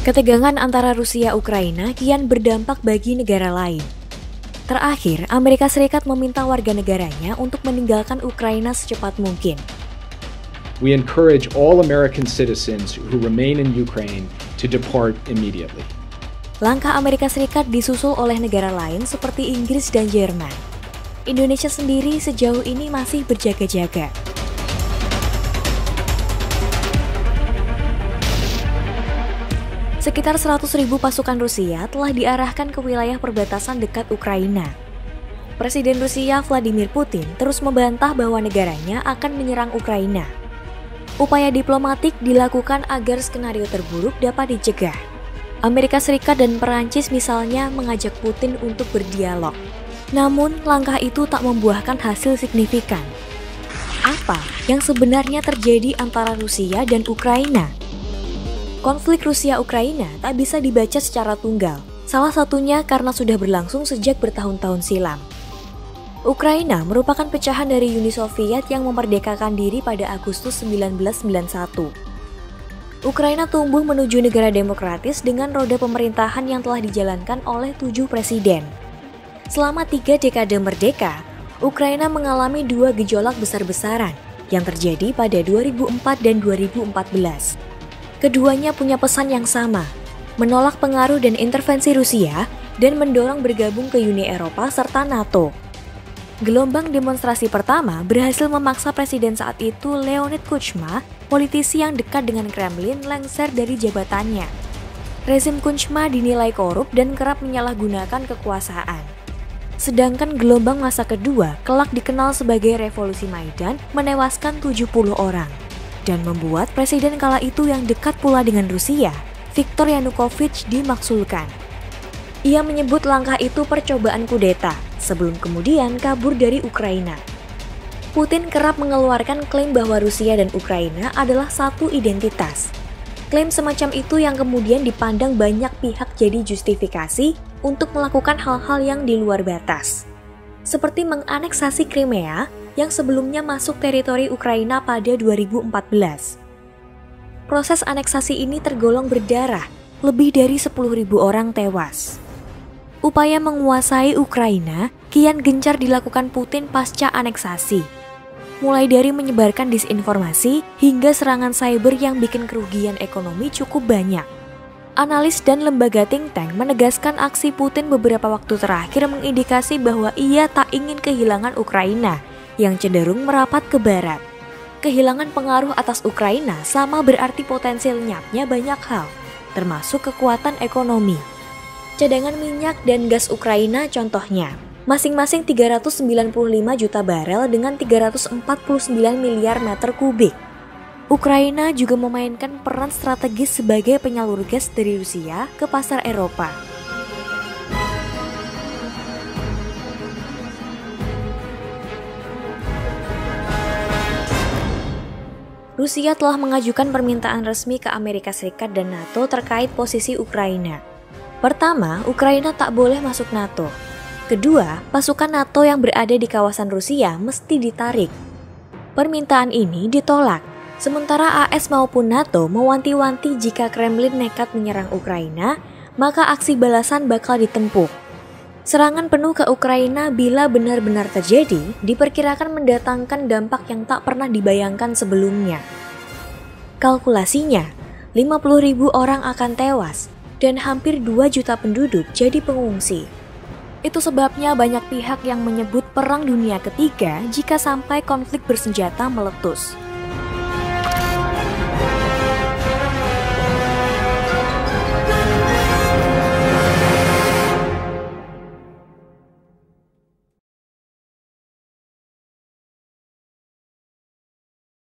Ketegangan antara Rusia-Ukraina kian berdampak bagi negara lain. Terakhir, Amerika Serikat meminta warga negaranya untuk meninggalkan Ukraina secepat mungkin. We encourage all American citizens who remain in Ukraine to depart immediately. Langkah Amerika Serikat disusul oleh negara lain seperti Inggris dan Jerman. Indonesia sendiri sejauh ini masih berjaga-jaga. Sekitar 100.000 pasukan Rusia telah diarahkan ke wilayah perbatasan dekat Ukraina. Presiden Rusia Vladimir Putin terus membantah bahwa negaranya akan menyerang Ukraina. Upaya diplomatik dilakukan agar skenario terburuk dapat dicegah. Amerika Serikat dan Perancis misalnya mengajak Putin untuk berdialog. Namun, langkah itu tak membuahkan hasil signifikan. Apa yang sebenarnya terjadi antara Rusia dan Ukraina? Konflik Rusia-Ukraina tak bisa dibaca secara tunggal, salah satunya karena sudah berlangsung sejak bertahun-tahun silam. Ukraina merupakan pecahan dari Uni Soviet yang memerdekakan diri pada Agustus 1991. Ukraina tumbuh menuju negara demokratis dengan roda pemerintahan yang telah dijalankan oleh 7 presiden. Selama 3 dekade merdeka, Ukraina mengalami 2 gejolak besar-besaran yang terjadi pada 2004 dan 2014. Keduanya punya pesan yang sama, menolak pengaruh dan intervensi Rusia dan mendorong bergabung ke Uni Eropa serta NATO. Gelombang demonstrasi pertama berhasil memaksa presiden saat itu Leonid Kuchma, politisi yang dekat dengan Kremlin, lengser dari jabatannya. Rezim Kuchma dinilai korup dan kerap menyalahgunakan kekuasaan. Sedangkan gelombang masa kedua kelak dikenal sebagai Revolusi Maidan menewaskan 70 orang. Dan membuat presiden kala itu yang dekat pula dengan Rusia, Viktor Yanukovych, dimaksulkan. Ia menyebut langkah itu percobaan kudeta, sebelum kemudian kabur dari Ukraina. Putin kerap mengeluarkan klaim bahwa Rusia dan Ukraina adalah satu identitas. Klaim semacam itu yang kemudian dipandang banyak pihak jadi justifikasi untuk melakukan hal-hal yang di luar batas. Seperti menganeksasi Crimea yang sebelumnya masuk teritori Ukraina pada 2014. Proses aneksasi ini tergolong berdarah, lebih dari 10.000 orang tewas. Upaya menguasai Ukraina kian gencar dilakukan Putin pasca aneksasi. Mulai dari menyebarkan disinformasi hingga serangan cyber yang bikin kerugian ekonomi cukup banyak. Analis dan lembaga think tank menegaskan aksi Putin beberapa waktu terakhir mengindikasi bahwa ia tak ingin kehilangan Ukraina yang cenderung merapat ke barat. Kehilangan pengaruh atas Ukraina sama berarti potensi lenyapnya banyak hal, termasuk kekuatan ekonomi. Cadangan minyak dan gas Ukraina contohnya, masing-masing 395 juta barel dengan 349 miliar meter kubik. Ukraina juga memainkan peran strategis sebagai penyalur gas dari Rusia ke pasar Eropa. Rusia telah mengajukan permintaan resmi ke Amerika Serikat dan NATO terkait posisi Ukraina. Pertama, Ukraina tak boleh masuk NATO. Kedua, pasukan NATO yang berada di kawasan Rusia mesti ditarik. Permintaan ini ditolak. Sementara AS maupun NATO mewanti-wanti jika Kremlin nekat menyerang Ukraina, maka aksi balasan bakal ditempuh. Serangan penuh ke Ukraina bila benar-benar terjadi, diperkirakan mendatangkan dampak yang tak pernah dibayangkan sebelumnya. Kalkulasinya, 50.000 orang akan tewas dan hampir 2 juta penduduk jadi pengungsi. Itu sebabnya banyak pihak yang menyebut Perang Dunia Ketiga jika sampai konflik bersenjata meletus.